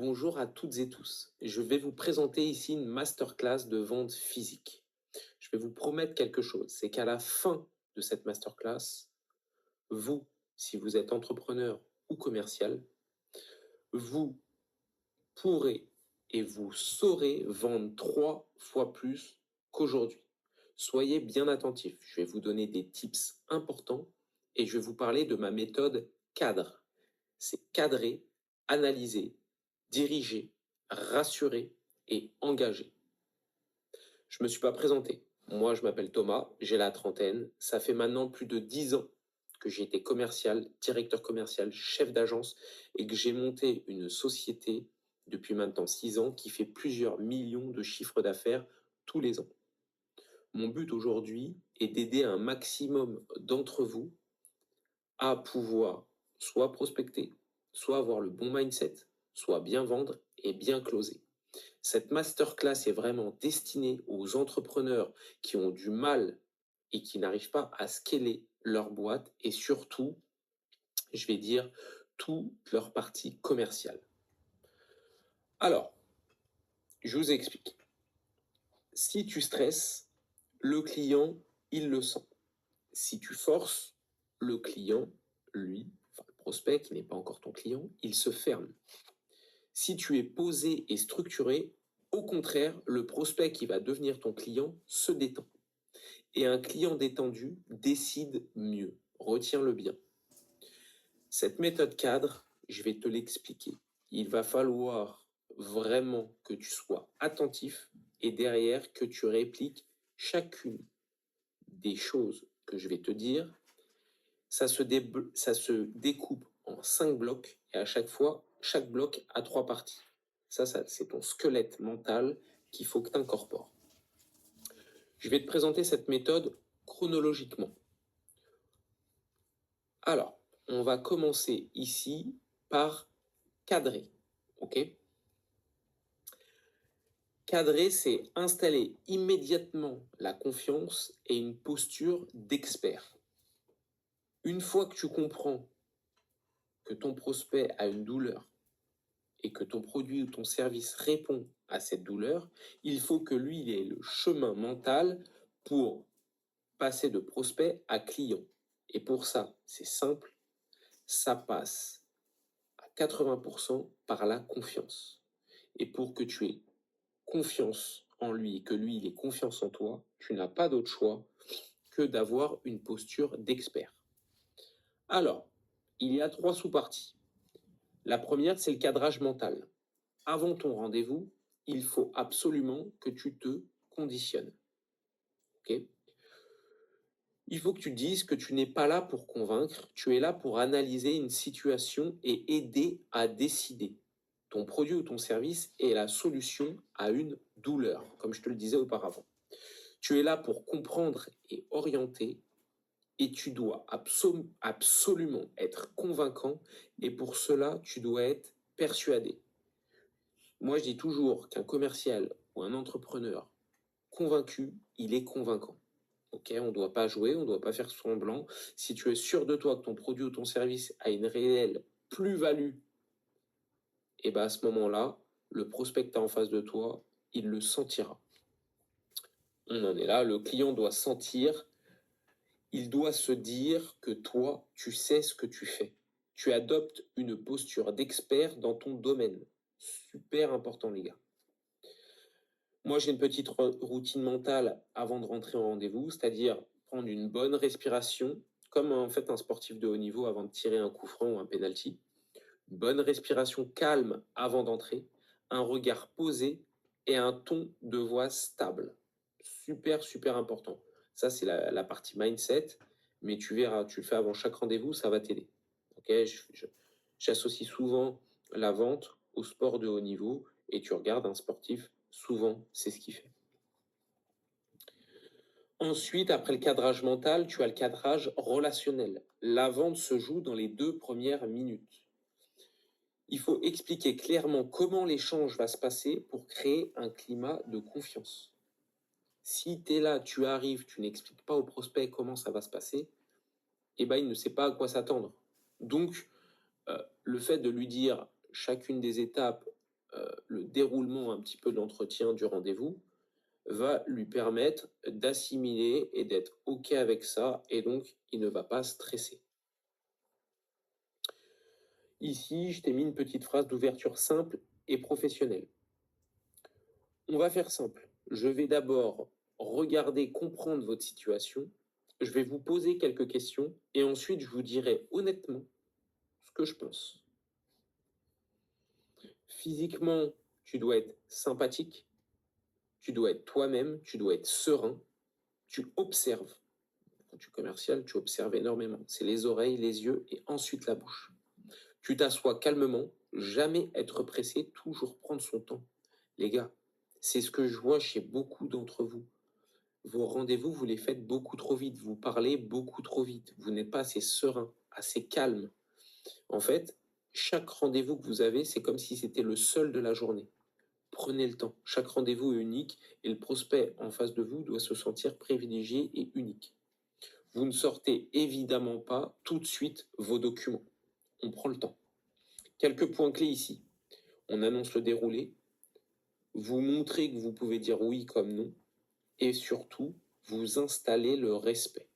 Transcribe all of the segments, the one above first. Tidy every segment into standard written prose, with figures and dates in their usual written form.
Bonjour à toutes et tous. Je vais vous présenter ici une masterclass de vente physique. Je vais vous promettre quelque chose, c'est qu'à la fin de cette masterclass, vous, si vous êtes entrepreneur ou commercial, vous pourrez et vous saurez vendre 3 fois plus qu'aujourd'hui. Soyez bien attentifs. Je vais vous donner des tips importants et je vais vous parler de ma méthode cadre. C'est cadrer, analyser, diriger, rassurer et engager. Je ne me suis pas présenté. Moi, je m'appelle Thomas, j'ai la trentaine. Ça fait maintenant plus de 10 ans que j'ai été commercial, directeur commercial, chef d'agence et que j'ai monté une société depuis maintenant 6 ans qui fait plusieurs millions de chiffres d'affaires tous les ans. Mon but aujourd'hui est d'aider un maximum d'entre vous à pouvoir soit prospecter, soit avoir le bon mindset, soit bien vendre et bien closer. Cette masterclass est vraiment destinée aux entrepreneurs qui ont du mal et qui n'arrivent pas à scaler leur boîte et surtout, je vais dire, toute leur partie commerciale. Alors, je vous explique. Si tu stresses, le client, il le sent. Si tu forces, le client, lui, enfin le prospect qui n'est pas encore ton client, il se ferme. Si tu es posé et structuré, au contraire, le prospect qui va devenir ton client se détend. Et un client détendu décide mieux. Retiens-le bien. Cette méthode cadre, je vais te l'expliquer. Il va falloir vraiment que tu sois attentif et derrière que tu répliques chacune des choses que je vais te dire. Ça se découpe en 5 blocs et à chaque fois, chaque bloc a 3 parties. Ça c'est ton squelette mental qu'il faut que tu incorpores. Je vais te présenter cette méthode chronologiquement. Alors, on va commencer ici par cadrer. Ok ? Cadrer, c'est installer immédiatement la confiance et une posture d'expert. Une fois que tu comprends que ton prospect a une douleur et que ton produit ou ton service répond à cette douleur, il faut que lui il ait le chemin mental pour passer de prospect à client. Et pour ça, c'est simple, ça passe à 80% par la confiance. Et pour que tu aies confiance en lui et que lui il ait confiance en toi, tu n'as pas d'autre choix que d'avoir une posture d'expert. Alors, il y a 3 sous-parties. La première, c'est le cadrage mental. Avant ton rendez-vous, il faut absolument que tu te conditionnes. Ok ? Il faut que tu dises que tu n'es pas là pour convaincre, tu es là pour analyser une situation et aider à décider. Ton produit ou ton service est la solution à une douleur, comme je te le disais auparavant. Tu es là pour comprendre et orienter et tu dois absolument être convaincant et pour cela, tu dois être persuadé. Moi, je dis toujours qu'un commercial ou un entrepreneur convaincu, il est convaincant. Ok, on ne doit pas jouer, on ne doit pas faire semblant. Si tu es sûr de toi que ton produit ou ton service a une réelle plus-value, et ben à ce moment-là, le prospect que tu as en face de toi, il le sentira. On en est là, le client doit sentir, il doit se dire que toi, tu sais ce que tu fais. Tu adoptes une posture d'expert dans ton domaine. Super important, les gars. Moi, j'ai une petite routine mentale avant de rentrer en rendez-vous, c'est-à-dire prendre une bonne respiration, comme en fait un sportif de haut niveau avant de tirer un coup franc ou un penalty. Une bonne respiration calme avant d'entrer, un regard posé et un ton de voix stable. Super, super important. Ça, c'est la partie mindset, mais tu verras, tu le fais avant chaque rendez-vous, ça va t'aider. Ok, j'associe souvent la vente au sport de haut niveau et tu regardes un sportif, souvent, c'est ce qu'il fait. Ensuite, après le cadrage mental, tu as le cadrage relationnel. La vente se joue dans les 2 premières minutes. Il faut expliquer clairement comment l'échange va se passer pour créer un climat de confiance. Si tu es là, tu arrives, tu n'expliques pas au prospect comment ça va se passer, eh ben, il ne sait pas à quoi s'attendre. Donc, le fait de lui dire chacune des étapes le déroulement un petit peu de l'entretien, du rendez-vous, va lui permettre d'assimiler et d'être OK avec ça, et donc il ne va pas stresser. Ici, je t'ai mis une petite phrase d'ouverture simple et professionnelle. On va faire simple. Je vais d'abord regarder, comprendre votre situation. Je vais vous poser quelques questions et ensuite je vous dirai honnêtement ce que je pense. Physiquement, tu dois être sympathique, tu dois être toi-même, tu dois être serein, tu observes. Quand tu es commercial, tu observes énormément. C'est les oreilles, les yeux et ensuite la bouche. Tu t'assois calmement, jamais être pressé, toujours prendre son temps. Les gars, c'est ce que je vois chez beaucoup d'entre vous. Vos rendez-vous, vous les faites beaucoup trop vite, vous parlez beaucoup trop vite, vous n'êtes pas assez serein, assez calme. En fait, chaque rendez-vous que vous avez, c'est comme si c'était le seul de la journée. Prenez le temps. Chaque rendez-vous est unique et le prospect en face de vous doit se sentir privilégié et unique. Vous ne sortez évidemment pas tout de suite vos documents. On prend le temps. Quelques points clés ici. On annonce le déroulé. Vous montrez que vous pouvez dire oui comme non. Et surtout, vous installez le respect.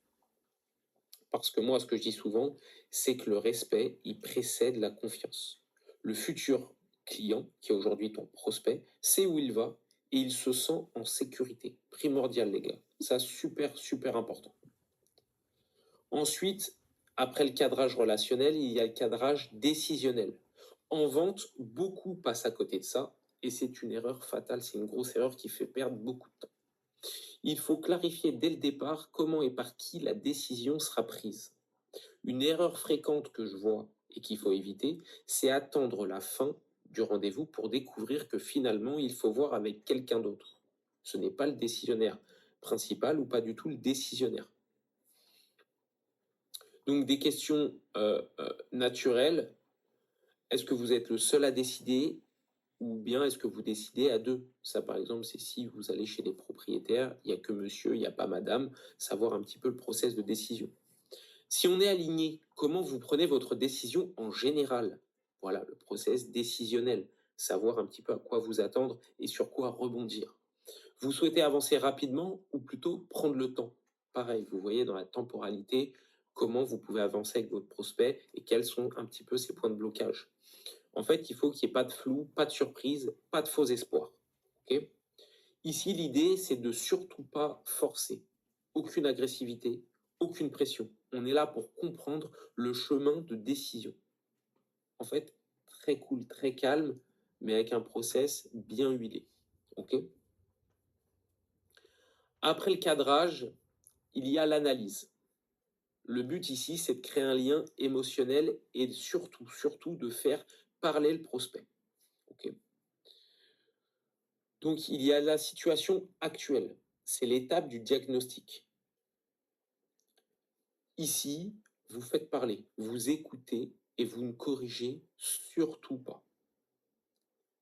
Parce que moi, ce que je dis souvent, c'est que le respect, il précède la confiance. Le futur client, qui est aujourd'hui ton prospect, sait où il va et il se sent en sécurité. Primordial, les gars. Ça, super, super important. Ensuite, après le cadrage relationnel, il y a le cadrage décisionnel. En vente, beaucoup passent à côté de ça et c'est une erreur fatale, c'est une grosse erreur qui fait perdre beaucoup de temps. Il faut clarifier dès le départ comment et par qui la décision sera prise. Une erreur fréquente que je vois et qu'il faut éviter, c'est attendre la fin du rendez-vous pour découvrir que finalement, il faut voir avec quelqu'un d'autre. Ce n'est pas le décisionnaire principal ou pas du tout le décisionnaire. Donc des questions naturelles. Est-ce que vous êtes le seul à décider ou bien est-ce que vous décidez à deux? Ça, par exemple, c'est si vous allez chez des propriétaires, il n'y a que monsieur, il n'y a pas madame, savoir un petit peu le process de décision. Si on est aligné, comment vous prenez votre décision en général? Voilà, le process décisionnel, savoir un petit peu à quoi vous attendre et sur quoi rebondir. Vous souhaitez avancer rapidement ou plutôt prendre le temps? Pareil, vous voyez dans la temporalité comment vous pouvez avancer avec votre prospect et quels sont un petit peu ses points de blocage. En fait, il faut qu'il n'y ait pas de flou, pas de surprise, pas de faux espoirs. Okay. Ici, l'idée, c'est de surtout pas forcer. Aucune agressivité, aucune pression. On est là pour comprendre le chemin de décision. En fait, très cool, très calme, mais avec un process bien huilé. Ok. Après le cadrage, il y a l'analyse. Le but ici, c'est de créer un lien émotionnel et surtout de faire parler le prospect. Ok. Donc, il y a la situation actuelle. C'est l'étape du diagnostic. Ici, vous faites parler, vous écoutez et vous ne corrigez surtout pas.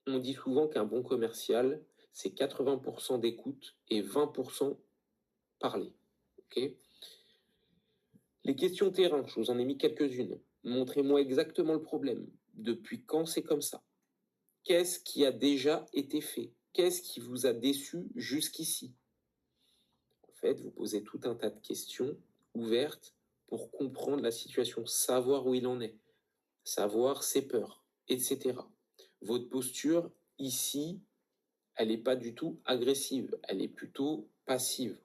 On dit souvent qu'un bon commercial, c'est 80% d'écoute et 20% parler. Okay. Les questions terrain, je vous en ai mis quelques-unes. Montrez-moi exactement le problème. Depuis quand c'est comme ça? Qu'est-ce qui a déjà été fait? Qu'est-ce qui vous a déçu jusqu'ici? En fait, vous posez tout un tas de questions ouvertes pour comprendre la situation, savoir où il en est, savoir ses peurs, etc. Votre posture, ici, elle n'est pas du tout agressive, elle est plutôt passive.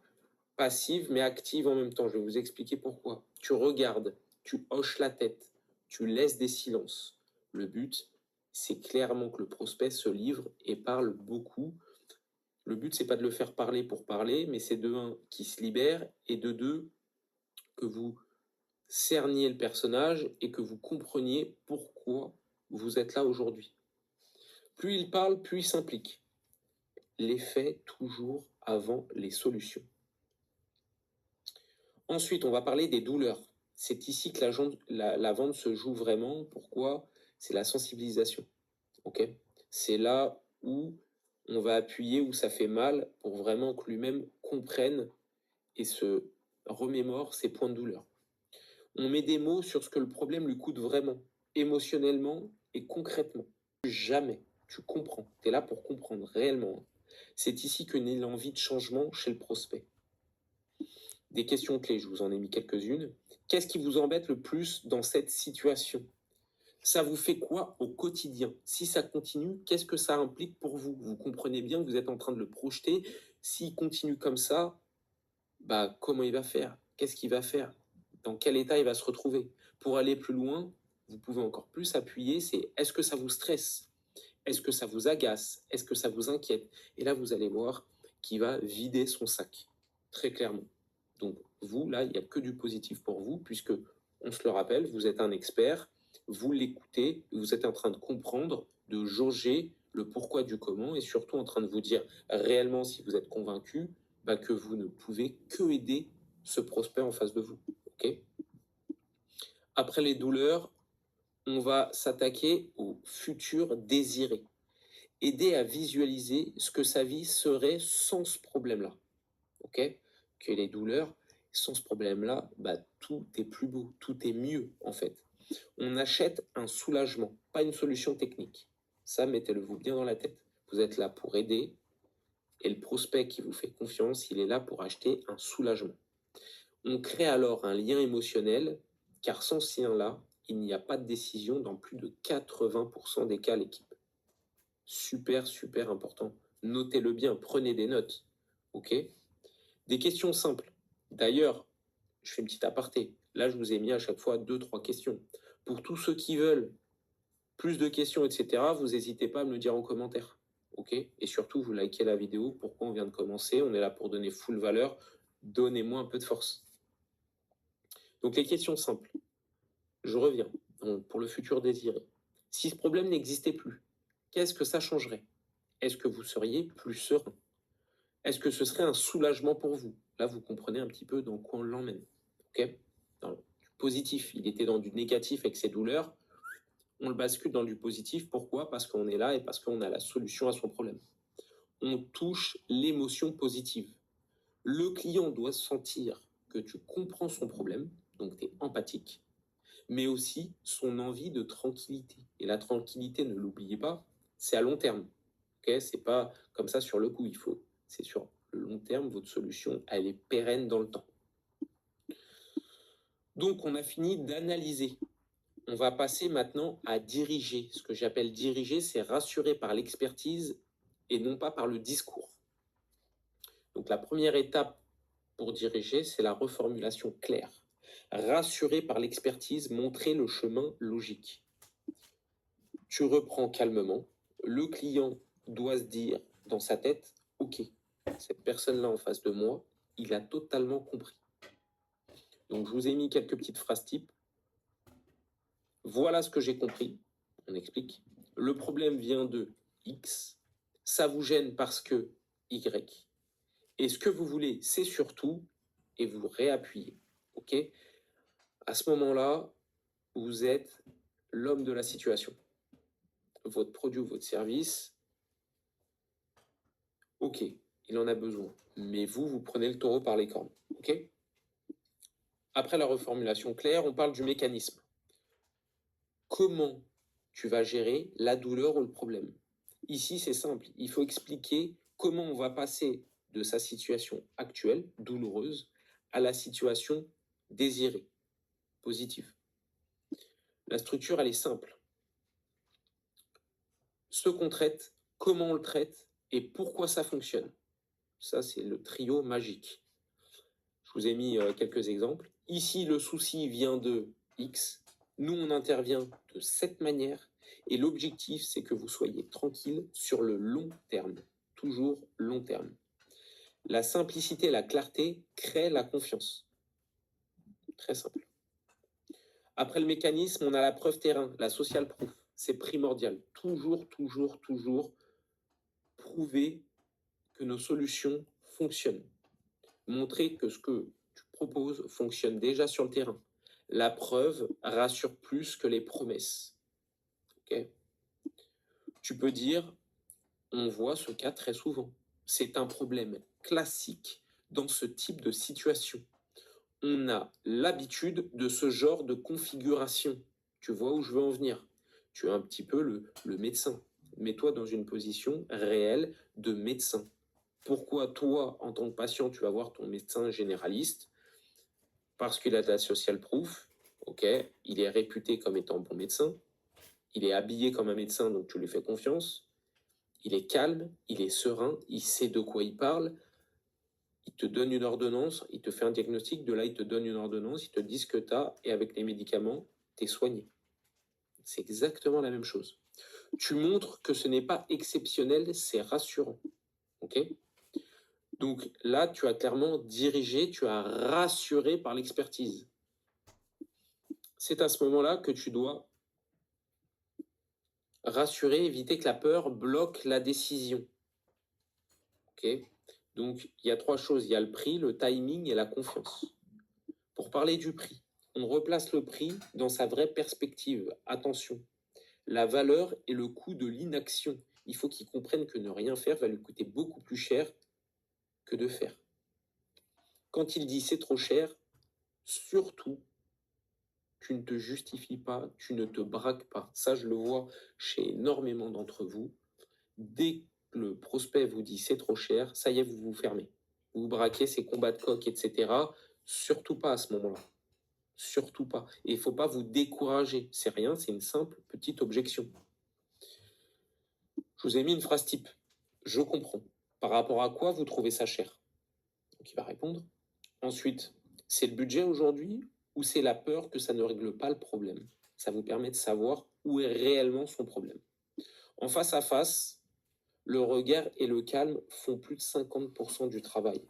Passive mais active en même temps, je vais vous expliquer pourquoi. Tu regardes, tu hoches la tête, tu laisses des silences. Le but, c'est clairement que le prospect se livre et parle beaucoup. Le but, c'est pas de le faire parler pour parler, mais c'est de un, qu'il se libère, et de deux, que vous cerniez le personnage et que vous compreniez pourquoi vous êtes là aujourd'hui. Plus il parle, plus il s'implique. Les faits toujours avant les solutions. Ensuite, on va parler des douleurs. C'est ici que la vente se joue vraiment. Pourquoi? C'est la sensibilisation. Okay. C'est là où on va appuyer, où ça fait mal, pour vraiment que lui-même comprenne et se remémore ses points de douleur. On met des mots sur ce que le problème lui coûte vraiment, émotionnellement et concrètement. Jamais, Tu comprends. Tu es là pour comprendre réellement. C'est ici que naît l'envie de changement chez le prospect. Des questions clés, je vous en ai mis quelques-unes. Qu'est-ce qui vous embête le plus dans cette situation? Ça vous fait quoi au quotidien? Si ça continue, qu'est-ce que ça implique pour vous? Vous comprenez bien que vous êtes en train de le projeter. S'il continue comme ça, bah, comment il va faire? Qu'est-ce qu'il va faire? Dans quel état il va se retrouver? Pour aller plus loin, vous pouvez encore plus appuyer, c'est est-ce que ça vous stresse? Est-ce que ça vous agace? Est-ce que ça vous inquiète? Et là, vous allez voir qu'il va vider son sac, très clairement. Donc, vous, là, il n'y a que du positif pour vous, puisque, on se le rappelle, vous êtes un expert, vous l'écoutez, vous êtes en train de comprendre, de jauger le pourquoi du comment, et surtout en train de vous dire réellement, si vous êtes convaincu, bah, que vous ne pouvez que aider ce prospect en face de vous. Okay. Après les douleurs, on va s'attaquer au futur désiré. Aider à visualiser ce que sa vie serait sans ce problème-là. Okay, que les douleurs, sans ce problème-là, bah, tout est plus beau, tout est mieux en fait. On achète un soulagement, pas une solution technique. Ça, mettez-le-vous bien dans la tête. Vous êtes là pour aider, et le prospect qui vous fait confiance, il est là pour acheter un soulagement. On crée alors un lien émotionnel, car sans ce lien-là, il n'y a pas de décision dans plus de 80% des cas à l'équipe. Super, super important. Notez-le bien, prenez des notes. Ok? Des questions simples. D'ailleurs, je fais une petite aparté. Là, je vous ai mis à chaque fois 2-3 questions. Pour tous ceux qui veulent plus de questions, etc., vous n'hésitez pas à me le dire en commentaire. Ok? Et surtout, vous likez la vidéo. Pourquoi on vient de commencer? On est là pour donner full valeur. Donnez-moi un peu de force. Donc, les questions simples. Je reviens. Donc, pour le futur désiré. Si ce problème n'existait plus, qu'est-ce que ça changerait? Est-ce que vous seriez plus serein? Est-ce que ce serait un soulagement pour vous? Là, vous comprenez un petit peu dans quoi on l'emmène. Ok? Dans du positif. Il était dans du négatif avec ses douleurs. On le bascule dans du positif. Pourquoi? Parce qu'on est là et parce qu'on a la solution à son problème. On touche l'émotion positive. Le client doit sentir que tu comprends son problème, donc tu es empathique, mais aussi son envie de tranquillité. Et la tranquillité, ne l'oubliez pas, c'est à long terme. Okay, c'est pas comme ça sur le coup, c'est sur le long terme, votre solution, elle est pérenne dans le temps. Donc, on a fini d'analyser. On va passer maintenant à diriger. Ce que j'appelle diriger, c'est rassurer par l'expertise et non pas par le discours. Donc, la première étape pour diriger, c'est la reformulation claire. Rassurer par l'expertise, montrer le chemin logique. Tu reprends calmement. Le client doit se dire dans sa tête, ok, cette personne-là en face de moi, il a totalement compris. Donc je vous ai mis quelques petites phrases types. Voilà ce que j'ai compris. On explique. Le problème vient de X. Ça vous gêne parce que Y. Et ce que vous voulez, c'est surtout, et vous réappuyez. Ok? À ce moment-là, vous êtes l'homme de la situation. Votre produit ou votre service, ok, il en a besoin. Mais vous prenez le taureau par les cornes. Ok? Après la reformulation claire, on parle du mécanisme. Comment tu vas gérer la douleur ou le problème? Ici, c'est simple. Il faut expliquer comment on va passer de sa situation actuelle, douloureuse, à la situation désirée, positive. La structure, elle est simple. Ce qu'on traite, comment on le traite et pourquoi ça fonctionne. Ça, c'est le trio magique. Je vous ai mis quelques exemples. Ici, le souci vient de X. Nous, on intervient de cette manière. Et l'objectif, c'est que vous soyez tranquille sur le long terme. Toujours long terme. La simplicité et la clarté créent la confiance. Très simple. Après le mécanisme, on a la preuve terrain, la social proof. C'est primordial. Toujours prouver que nos solutions fonctionnent. Montrer que ce que tu proposes fonctionne déjà sur le terrain. La preuve rassure plus que les promesses. Okay. Tu peux dire, on voit ce cas très souvent. C'est un problème classique dans ce type de situation. On a l'habitude de ce genre de configuration. Tu vois où je veux en venir. Tu es un petit peu le médecin. Mets-toi dans une position réelle de médecin. Pourquoi toi, en tant que patient, tu vas voir ton médecin généraliste? Parce qu'il a de la social proof, ok, il est réputé comme étant bon médecin, il est habillé comme un médecin, donc tu lui fais confiance, il est calme, il est serein, il sait de quoi il parle, il te donne une ordonnance, il te fait un diagnostic, de là il te donne une ordonnance, il te dit ce que tu as, et avec les médicaments, tu es soigné. C'est exactement la même chose. Tu montres que ce n'est pas exceptionnel, c'est rassurant. Ok? Donc là, tu as clairement dirigé, tu as rassuré par l'expertise. C'est à ce moment-là que tu dois rassurer, éviter que la peur bloque la décision. Ok? Donc, il y a trois choses. Il y a le prix, le timing et la confiance. Pour parler du prix, on replace le prix dans sa vraie perspective. Attention, la valeur et le coût de l'inaction. Il faut qu'il comprenne que ne rien faire va lui coûter beaucoup plus cher que de faire. Quand il dit c'est trop cher, surtout, tu ne te justifies pas, tu ne te braques pas. Ça, je le vois chez énormément d'entre vous. Dès que le prospect vous dit c'est trop cher, ça y est, vous vous fermez. Vous vous braquez, c'est combat de coq, etc. Surtout pas à ce moment-là. Surtout pas. Et il ne faut pas vous décourager. C'est rien, c'est une simple petite objection. Je vous ai mis une phrase type. Je comprends. Par rapport à quoi vous trouvez ça cher? Donc il va répondre. Ensuite, c'est le budget aujourd'hui ou c'est la peur que ça ne règle pas le problème? Ça vous permet de savoir où est réellement son problème. En face à face, le regard et le calme font plus de 50% du travail.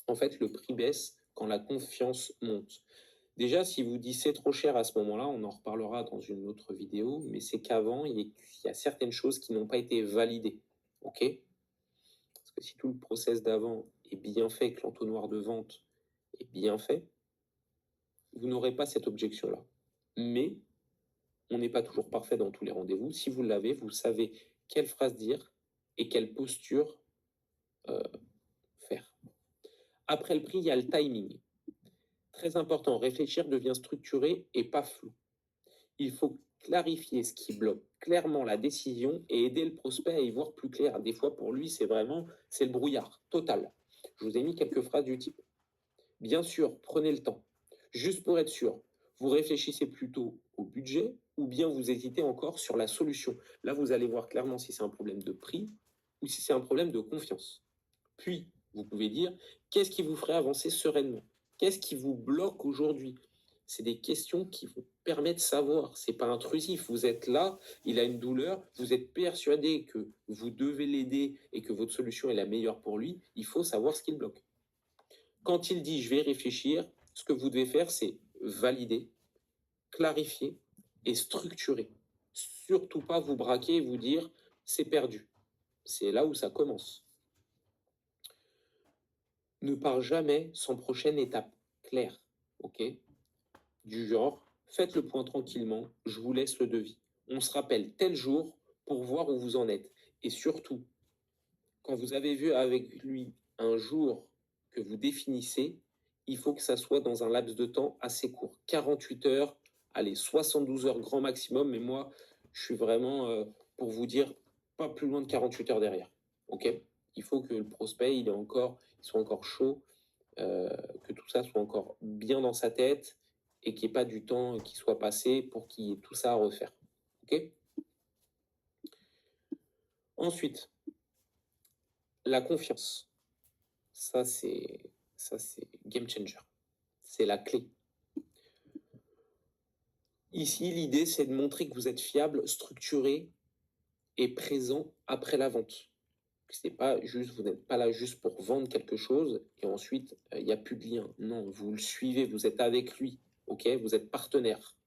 En fait, le prix baisse quand la confiance monte. Déjà, si vous dites c'est trop cher à ce moment-là, on en reparlera dans une autre vidéo, mais c'est qu'avant, il y a certaines choses qui n'ont pas été validées. Ok? Parce que si tout le process d'avant est bien fait, que l'entonnoir de vente est bien fait, vous n'aurez pas cette objection-là. Mais on n'est pas toujours parfait dans tous les rendez-vous. Si vous l'avez, vous savez quelle phrase dire et quelle posture faire. Après le prix, il y a le timing. Très important, réfléchir devient structuré et pas flou. Il faut clarifier ce qui bloque clairement la décision et aider le prospect à y voir plus clair. Des fois, pour lui, c'est le brouillard total. Je vous ai mis quelques phrases du type. Bien sûr, prenez le temps. Juste pour être sûr, vous réfléchissez plutôt au budget ou bien vous hésitez encore sur la solution. Là, vous allez voir clairement si c'est un problème de prix ou si c'est un problème de confiance. Puis, vous pouvez dire, qu'est-ce qui vous ferait avancer sereinement? Qu'est-ce qui vous bloque aujourd'hui? C'est des questions qui vous permettent de savoir. C'est pas intrusif. Vous êtes là, il a une douleur, vous êtes persuadé que vous devez l'aider et que votre solution est la meilleure pour lui. Il faut savoir ce qui le bloque. Quand il dit je vais réfléchir, ce que vous devez faire, c'est valider, clarifier et structurer. Surtout pas vous braquer et vous dire c'est perdu. C'est là où ça commence. Ne pars jamais sans prochaine étape claire, ok? Du genre, faites le point tranquillement, je vous laisse le devis. On se rappelle tel jour pour voir où vous en êtes. Et surtout, quand vous avez vu avec lui un jour que vous définissez, il faut que ça soit dans un laps de temps assez court. 48 heures, allez, 72 heures grand maximum, mais moi, je suis vraiment pour vous dire pas plus loin de 48 heures derrière. Ok? Il faut que le prospect il soit encore chaud, que tout ça soit encore bien dans sa tête et qu'il n'y ait pas du temps qui soit passé pour qu'il y ait tout ça à refaire. Ok? Ensuite, la confiance. Ça, c'est game changer. C'est la clé. Ici, l'idée, c'est de montrer que vous êtes fiable, structuré et présent après la vente. C'est pas juste, vous n'êtes pas là juste pour vendre quelque chose et ensuite, il n'y a plus de lien. Non, vous le suivez, vous êtes avec lui. Ok? Vous êtes partenaire.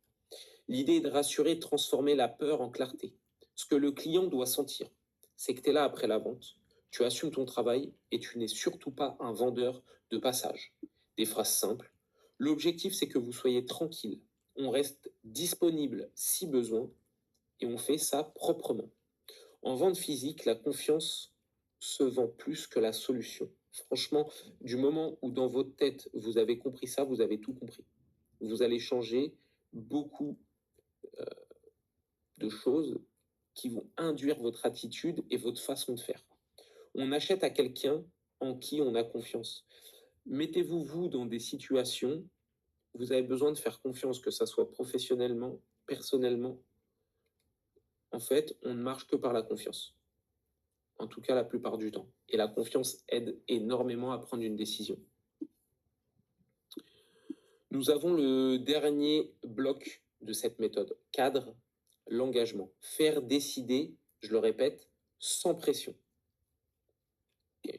L'idée est de rassurer, de transformer la peur en clarté. Ce que le client doit sentir, c'est que tu es là après la vente, tu assumes ton travail et tu n'es surtout pas un vendeur de passage. Des phrases simples. L'objectif, c'est que vous soyez tranquille. On reste disponible si besoin et on fait ça proprement. En vente physique, la confiance se vend plus que la solution. Franchement, du moment où dans votre tête, vous avez compris ça, vous avez tout compris. Vous allez changer beaucoup de choses qui vont induire votre attitude et votre façon de faire. On achète à quelqu'un en qui on a confiance. Mettez-vous, vous, dans des situations où vous avez besoin de faire confiance, que ça soit professionnellement, personnellement. En fait, on ne marche que par la confiance. En tout cas, la plupart du temps. Et la confiance aide énormément à prendre une décision. Nous avons le dernier bloc de cette méthode. Cadre, l'engagement. Faire décider, je le répète, sans pression.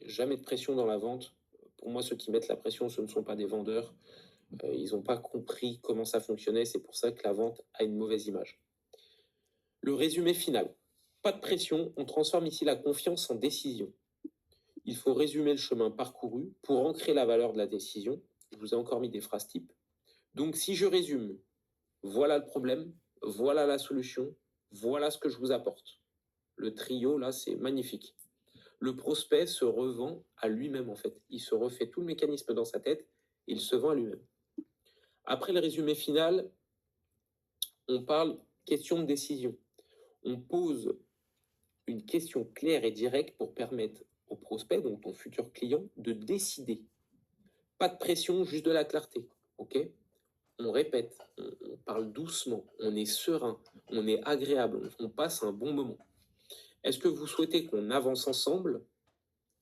Jamais de pression dans la vente. Pour moi, ceux qui mettent la pression, ce ne sont pas des vendeurs. Ils n'ont pas compris comment ça fonctionnait. C'est pour ça que la vente a une mauvaise image. Le résumé final. Pas de pression, on transforme ici la confiance en décision. Il faut résumer le chemin parcouru pour ancrer la valeur de la décision. Je vous ai encore mis des phrases types. Donc, si je résume, voilà le problème, voilà la solution, voilà ce que je vous apporte. Le trio, là, c'est magnifique. Le prospect se revend à lui-même, en fait. Il se refait tout le mécanisme dans sa tête, et il se vend à lui-même. Après le résumé final, on parle question de décision. On pose une question claire et directe pour permettre au prospect, donc ton futur client, de décider. Pas de pression, juste de la clarté. Ok ? On répète, on parle doucement, on est serein, on est agréable, on passe un bon moment. Est-ce que vous souhaitez qu'on avance ensemble ?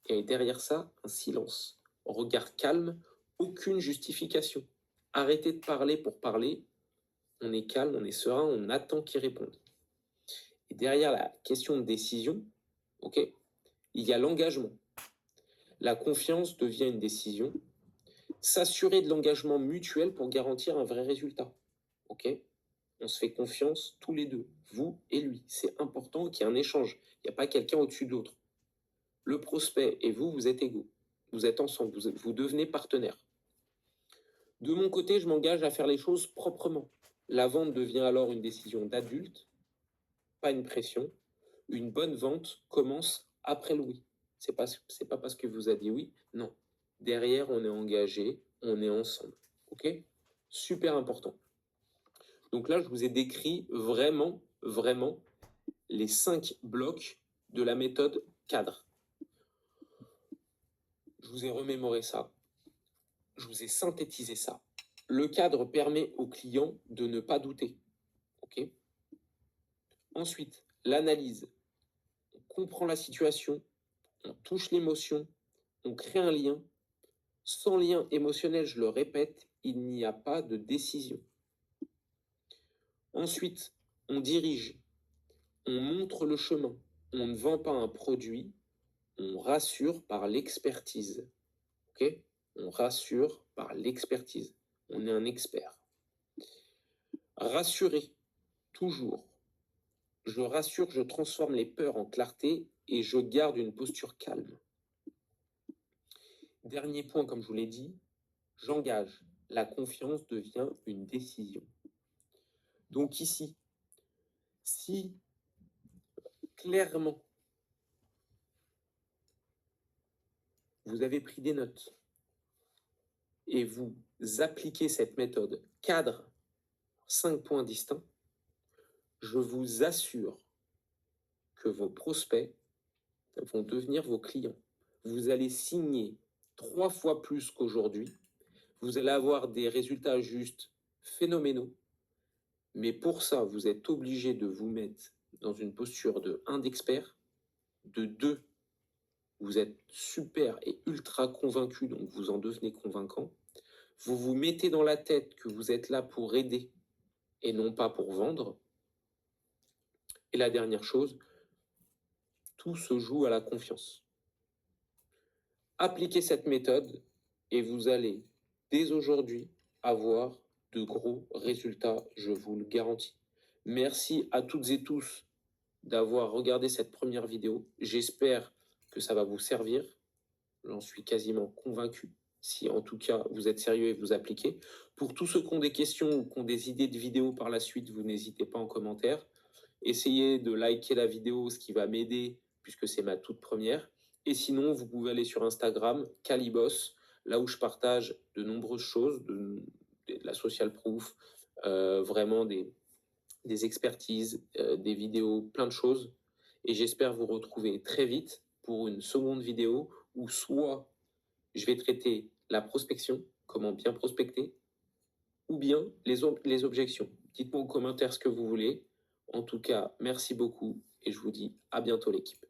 Et derrière ça, un silence. Regard calme, aucune justification. Arrêtez de parler pour parler. On est calme, on est serein, on attend qu'ils répondent. Et derrière la question de décision, ok, il y a l'engagement. La confiance devient une décision. S'assurer de l'engagement mutuel pour garantir un vrai résultat. Ok ? On se fait confiance tous les deux, vous et lui. C'est important qu'il y ait un échange. Il n'y a pas quelqu'un au-dessus de l'autre. Le prospect et vous, vous êtes égaux. Vous êtes ensemble, vous devenez partenaires. De mon côté, je m'engage à faire les choses proprement. La vente devient alors une décision d'adulte, pas une pression. Une bonne vente commence après le oui. C'est pas parce que vous a dit oui, non. Derrière, on est engagé, on est ensemble. Ok ? Super important. Donc là, je vous ai décrit vraiment les 5 blocs de la méthode cadre. Je vous ai remémoré ça. Je vous ai synthétisé ça. Le cadre permet au client de ne pas douter. Ok ? Ensuite, l'analyse. On comprend la situation, on touche l'émotion, on crée un lien. Sans lien émotionnel, je le répète, il n'y a pas de décision. Ensuite, on dirige, on montre le chemin, on ne vend pas un produit, on rassure par l'expertise. Ok ? On rassure par l'expertise. On est un expert. Rassurer, toujours. Je rassure, je transforme les peurs en clarté et je garde une posture calme. Dernier point, comme je vous l'ai dit, j'engage. La confiance devient une décision. Donc ici, si clairement vous avez pris des notes et vous appliquez cette méthode cadre, 5 points distincts, je vous assure que vos prospects vont devenir vos clients. Vous allez signer 3 fois plus qu'aujourd'hui. Vous allez avoir des résultats juste phénoménaux. Mais pour ça, vous êtes obligé de vous mettre dans une posture de 1 d'expert, de 2, vous êtes super et ultra convaincu, donc vous en devenez convaincant. Vous vous mettez dans la tête que vous êtes là pour aider et non pas pour vendre. Et la dernière chose, tout se joue à la confiance. Appliquez cette méthode et vous allez, dès aujourd'hui, avoir de gros résultats, je vous le garantis. Merci à toutes et tous d'avoir regardé cette première vidéo. J'espère que ça va vous servir. J'en suis quasiment convaincu, si en tout cas vous êtes sérieux et vous appliquez. Pour tous ceux qui ont des questions ou qui ont des idées de vidéos par la suite, vous n'hésitez pas en commentaire. Essayez de liker la vidéo, ce qui va m'aider, puisque c'est ma toute première. Et sinon, vous pouvez aller sur Instagram, Calibos, là où je partage de nombreuses choses, de la social proof, vraiment des des expertises, des vidéos, plein de choses. Et j'espère vous retrouver très vite pour une seconde vidéo où soit je vais traiter la prospection, comment bien prospecter, ou bien les objections. Dites-moi en commentaire ce que vous voulez. En tout cas, merci beaucoup et je vous dis à bientôt l'équipe.